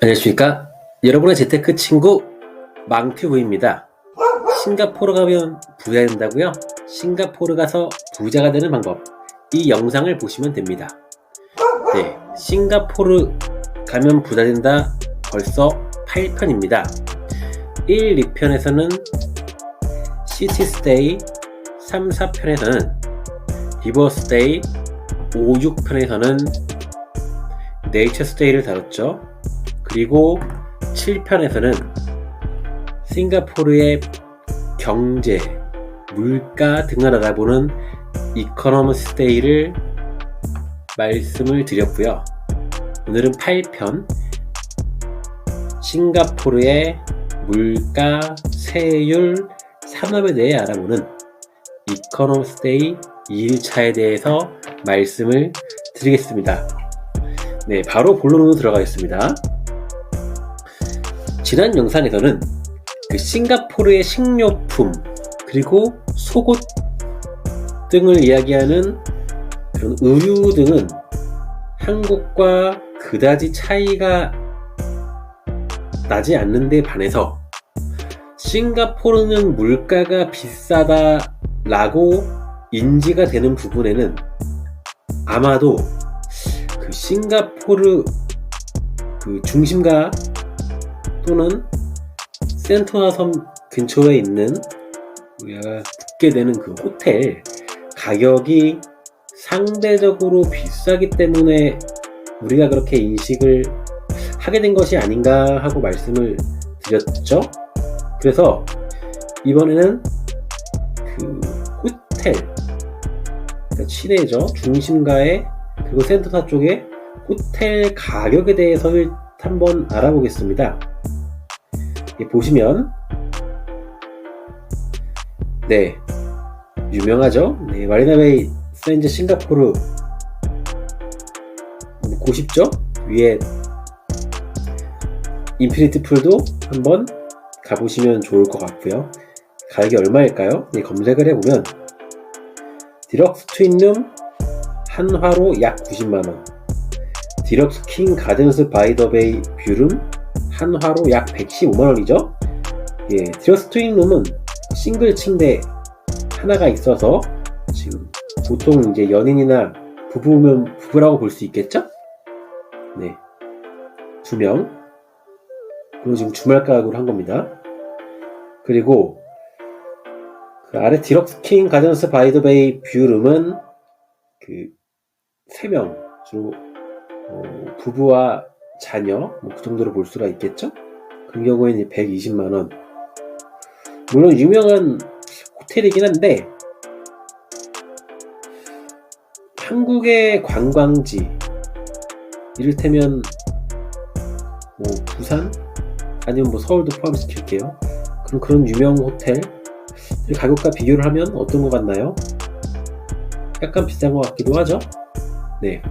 안녕하십니까. 여러분의 재테크 친구 망튜브입니다. 싱가포르 가면 부자 된다고요? 싱가포르 가서 부자가 되는 방법, 이 영상을 보시면 됩니다. 네, 싱가포르 가면 부자 된다 벌써 8편입니다 1, 2편에서는 시티스테이, 3, 4편에서는 리버스테이, 5, 6편에서는 네이처스테이를 다뤘죠. 그리고 7편에서는 싱가포르의 경제, 물가 등을 알아보는 이코노미 스테이를 말씀을 드렸고요. 오늘은 8편 싱가포르의 물가, 세율, 산업에 대해 알아보는 이코노미 스테이 2일차에 대해서 말씀을 드리겠습니다. 네, 바로 본론으로 들어가겠습니다. 지난 영상에서는 싱가포르의 식료품 그리고 속옷 등을 이야기하는 그런 의류 등은 한국과 그다지 차이가 나지 않는데 반해서 싱가포르는 물가가 비싸다라고 인지가 되는 부분에는 아마도 싱가포르 중심가 또는 센토사 섬 근처에 있는 우리가 묵게 되는 그 호텔 가격이 상대적으로 비싸기 때문에 우리가 그렇게 인식을 하게 된 것이 아닌가 하고 말씀을 드렸죠. 그래서 이번에는 호텔, 그러니까 시내죠, 중심가에 그리고 센터사 쪽에 호텔 가격에 대해서 한번 알아보겠습니다. 보시면 네, 유명하죠. 네, 마리나베이 샌즈 싱가포르 묻고 싶죠. 위에 인피니티 풀도 한번 가보시면 좋을 것 같고요. 가격이 얼마일까요? 네, 검색을 해보면 디럭스 트윈룸 한화로 약 90만원, 디럭스 킹 가든스 바이 더 베이 뷰룸 한화로 약 115만원이죠. 예, 디럭스 트윈룸은 싱글 침대 하나가 있어서 지금 보통 이제 연인이나 부부면 부부라고 볼 수 있겠죠? 네, 2명. 그리고 지금 주말 가격으로 한 겁니다. 그리고 아래 디럭스 킹 가든스 바이 더 베이 뷰룸은 3명, 주로 부부와 자녀 그 정도로 볼 수가 있겠죠. 그 경우에는 120만원. 물론 유명한 호텔이긴 한데 한국의 관광지, 이를테면 부산 아니면 서울도 포함시킬게요. 그런 유명 호텔 가격과 비교를 하면 어떤 것 같나요? 약간 비싼 것 같기도 하죠. 네.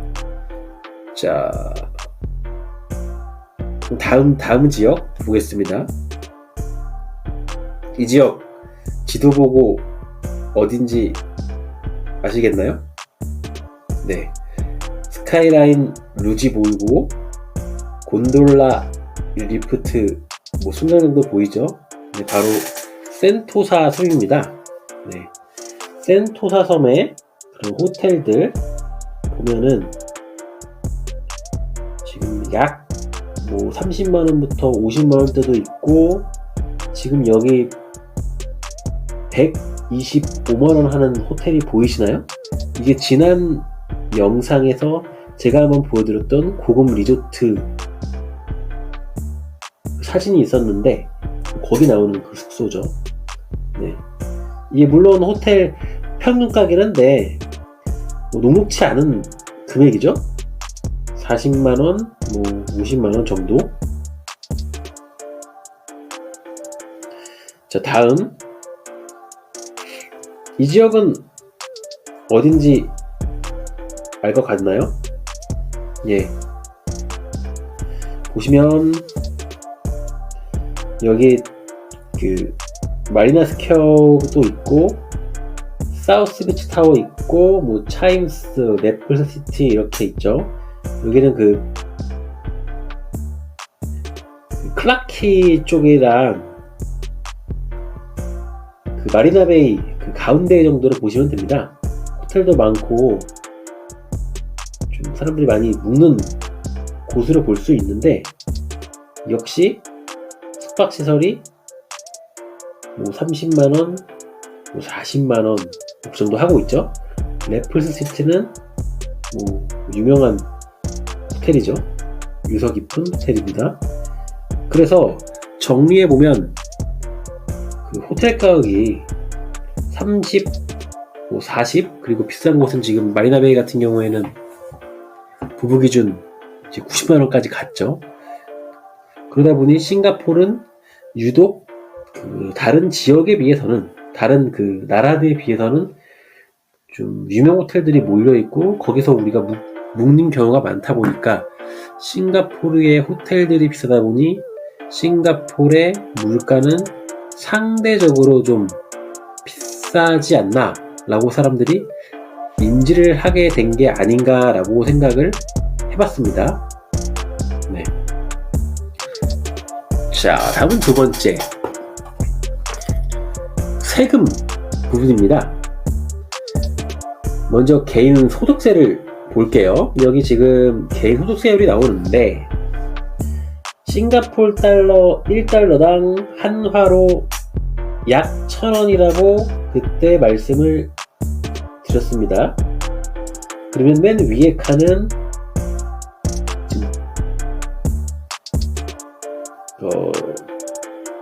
자, 다음 지역 보겠습니다. 이 지역 지도 보고 어딘지 아시겠나요? 네, 스카이라인 루지 보이고 곤돌라 리프트 순간 정도 보이죠? 네, 바로 센토사 섬입니다. 네, 센토사 섬의 그런 호텔들 보면은 지금 약 30만원부터 50만원대도 있고, 지금 여기 125만원 하는 호텔이 보이시나요? 이게 지난 영상에서 제가 한번 보여드렸던 고급 리조트 사진이 있었는데 거기 나오는 그 숙소죠. 네, 이게 물론 호텔 평균가긴 한데 녹록치 않은 금액이죠. 40만원, 50만원 정도. 자, 다음 이 지역은 어딘지 알 것 같나요? 예, 보시면 여기 마리나 스퀘어도 있고 사우스 비치 타워 있고 차임스, 넷플스 시티 이렇게 있죠. 여기는 클라키 쪽이랑 그 마리나베이 그 가운데 정도로 보시면 됩니다. 호텔도 많고 좀 사람들이 많이 묵는 곳으로 볼 수 있는데, 역시 숙박시설이 뭐 30만원, 뭐 40만원 그 정도 하고 있죠. 래플스 시티는 뭐 유명한 호텔이죠. 유서 깊은 호텔입니다. 그래서 정리해보면 그 호텔 가격이 30, 뭐 40, 그리고 비싼 곳은 지금 마리나베이 같은 경우에는 부부 기준 이제 90만원까지 갔죠. 그러다 보니 싱가포르는 유독 그 다른 지역에 비해서는, 다른 그 나라들에 비해서는 좀 유명 호텔들이 몰려있고 거기서 우리가 묵는 경우가 많다 보니까 싱가포르의 호텔들이 비싸다 보니 싱가포르의 물가는 상대적으로 좀 비싸지 않나 라고 사람들이 인지를 하게 된 게 아닌가 라고 생각을 해봤습니다. 네. 자, 다음은 두 번째, 세금 부분입니다. 먼저 개인 소득세를 볼게요. 여기 지금 개인 소득세율이 나오는데, 싱가포르 달러 1달러당 한화로 약 1,000원이라고 그때 말씀을 드렸습니다. 그러면 맨 위에 칸은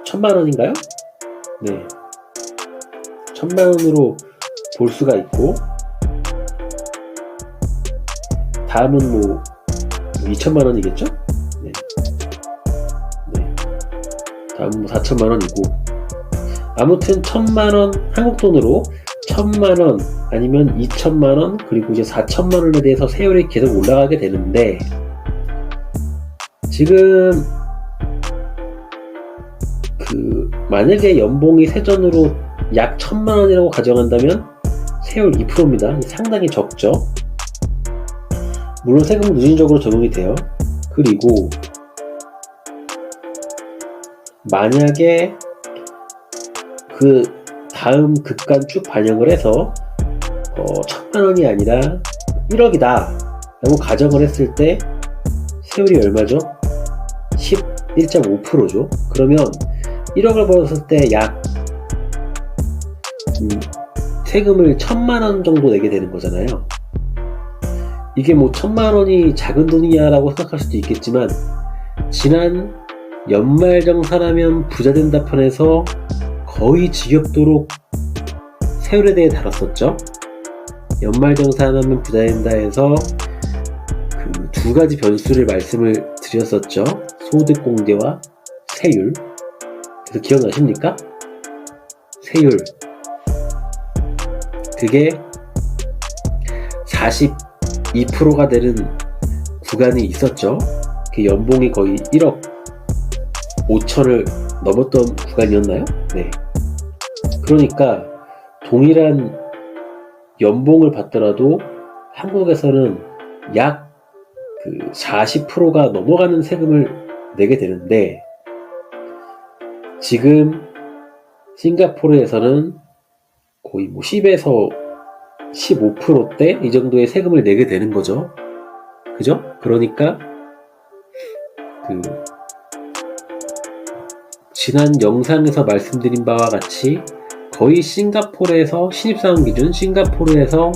1,000만원인가요? 네, 1,000만원으로 볼 수가 있고, 다음은 뭐 2,000만원이겠죠? 네. 네. 다음은 뭐 4,000만원이고, 아무튼 1,000만원, 한국 돈으로 1,000만원 아니면 2,000만원, 그리고 이제 4,000만원에 대해서 세율이 계속 올라가게 되는데, 지금 그 만약에 연봉이 세전으로 약 1,000만원이라고 가정한다면 세율 2%입니다. 상당히 적죠. 물론 세금은 누진적으로 적용이 돼요. 그리고 만약에 그 다음 급간 쭉 반영을 해서 1,000만원이 아니라 1억이다 라고 가정을 했을 때 세율이 얼마죠? 11.5%죠. 그러면 1억을 벌었을 때 약 세금을 1,000만원 정도 내게 되는 거잖아요. 이게 뭐 1,000만원이 작은 돈이냐 라고 생각할 수도 있겠지만, 지난 연말정산하면 부자된다 편에서 거의 지겹도록 세율에 대해 다뤘었죠. 연말정산하면 부자된다 해서 그 두 가지 변수를 말씀을 드렸었죠. 소득공제와 세율. 그래서 기억나십니까? 세율, 그게 42%가 되는 구간이 있었죠. 그 연봉이 거의 1억 5천을 넘었던 구간이었나요? 네. 그러니까 동일한 연봉을 받더라도 한국에서는 약 그 40%가 넘어가는 세금을 내게 되는데, 지금 싱가포르에서는 거의 뭐 10에서 15%대 이 정도의 세금을 내게 되는 거죠. 그죠? 그러니까 그 지난 영상에서 말씀드린 바와 같이 거의 싱가포르에서 신입사원 기준 싱가포르에서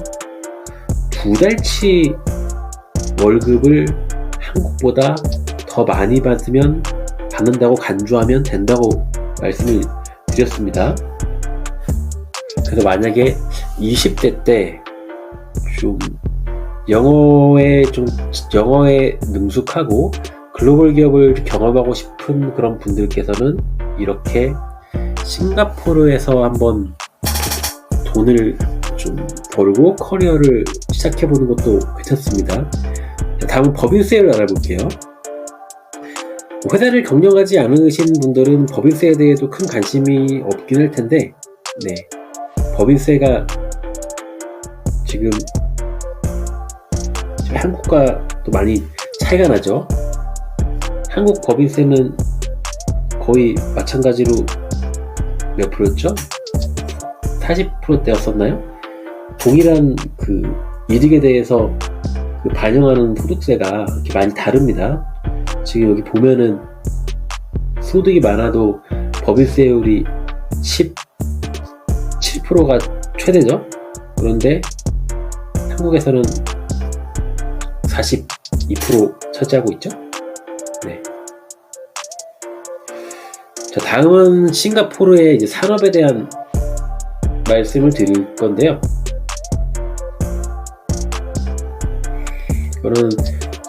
2달치 월급을 한국보다 더 많이 받는다고 간주하면 된다고 말씀을 드렸습니다. 그래서 만약에 20대 때 좀 영어에 능숙하고 글로벌 기업을 경험하고 싶은 그런 분들께서는 이렇게 싱가포르에서 한번 돈을 좀 벌고 커리어를 시작해보는 것도 괜찮습니다. 다음은 법인세를 알아볼게요. 회사를 경영하지 않으신 분들은 법인세에 대해도 큰 관심이 없긴 할 텐데, 네, 법인세가 지금 한국과 또 많이 차이가 나죠. 한국 법인세는 거의 마찬가지로 몇 프로였죠? 40%대였었나요? 동일한 그 이득에 대해서 그 반영하는 소득세가 이렇게 많이 다릅니다. 지금 여기 보면은 소득이 많아도 법인세율이 17%가 최대죠. 그런데 한국에서는 42% 차지하고 있죠. 네. 자, 다음은 싱가포르의 이제 산업에 대한 말씀을 드릴 건데요. 저는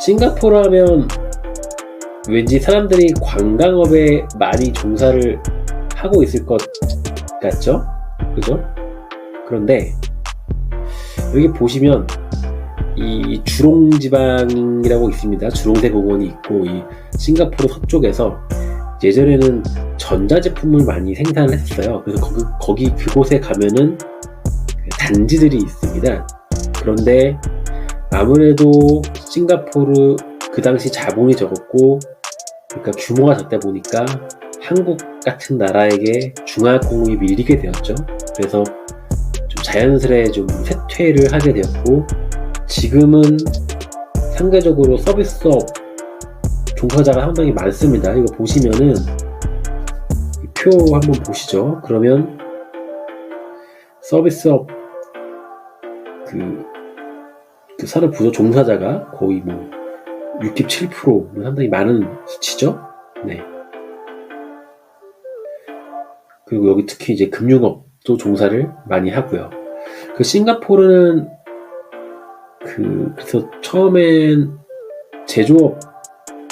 싱가포르 하면 왠지 사람들이 관광업에 많이 종사를 하고 있을 것 같죠? 그죠? 그런데 여기 보시면 이 주롱지방이라고 있습니다. 주롱대공원이 있고, 이 싱가포르 서쪽에서 예전에는 전자제품을 많이 생산을 했어요. 그래서 거기 그곳에 가면은 단지들이 있습니다. 그런데 아무래도 싱가포르 그 당시 자본이 적었고, 그러니까 규모가 작다 보니까 한국 같은 나라에게 중화공업이 밀리게 되었죠. 그래서 좀 자연스레 좀 쇠퇴를 하게 되었고, 지금은 상대적으로 서비스업 종사자가 상당히 많습니다. 이거 보시면은 이 표 한번 보시죠. 그러면 서비스업 그 산업 부서 종사자가 거의 뭐 67% 상당히 많은 수치죠. 네. 그리고 여기 특히 이제 금융업도 종사를 많이 하고요. 그 싱가포르는 그래서 처음엔 제조업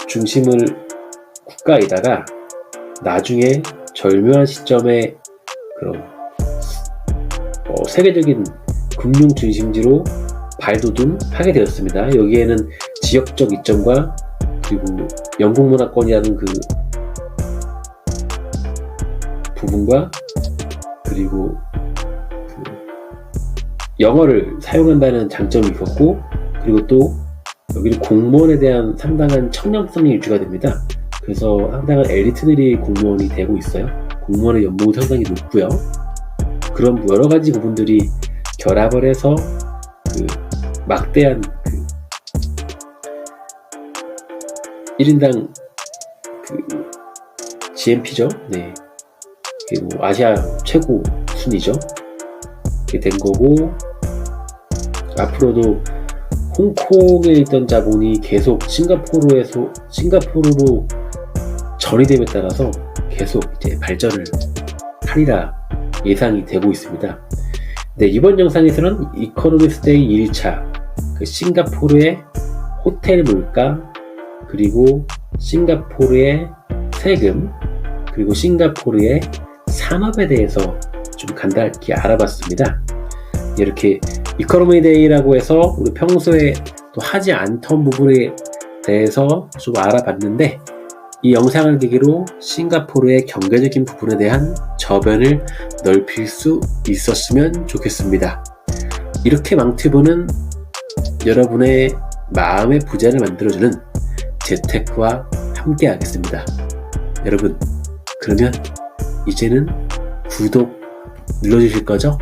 중심을 국가이다가 나중에 절묘한 시점에 그런 세계적인 금융 중심지로 발돋움하게 되었습니다. 여기에는 지역적 이점과 그리고 영국 문화권이라는 그 부분과 그리고 그 영어를 사용한다는 장점이 있었고, 그리고 또 여기는 공무원에 대한 상당한 청렴성이 유지가 됩니다. 그래서 상당한 엘리트들이 공무원이 되고 있어요. 공무원의 연봉도 상당히 높고요. 그런 여러 가지 부분들이 결합을 해서 그 막대한 그 1인당 그 GNP죠. 네. 그게 뭐 아시아 최고 순위죠. 그게 된 거고, 앞으로도 홍콩에 있던 자본이 계속 싱가포르로 전이됨에 따라서 계속 이제 발전을 하리라 예상이 되고 있습니다. 네, 이번 영상에서는 이코노미스데이 1차 그 싱가포르의 호텔 물가, 그리고 싱가포르의 세금, 그리고 싱가포르의 산업에 대해서 좀 간단히 알아봤습니다. 이렇게 이코노미데이라고 해서 우리 평소에 또 하지 않던 부분에 대해서 좀 알아봤는데, 이 영상을 계기로 싱가포르의 경제적인 부분에 대한 저변을 넓힐 수 있었으면 좋겠습니다. 이렇게 망튜브는 여러분의 마음의 부자를 만들어주는 재테크와 함께 하겠습니다. 여러분, 그러면 이제는 구독 눌러주실 거죠?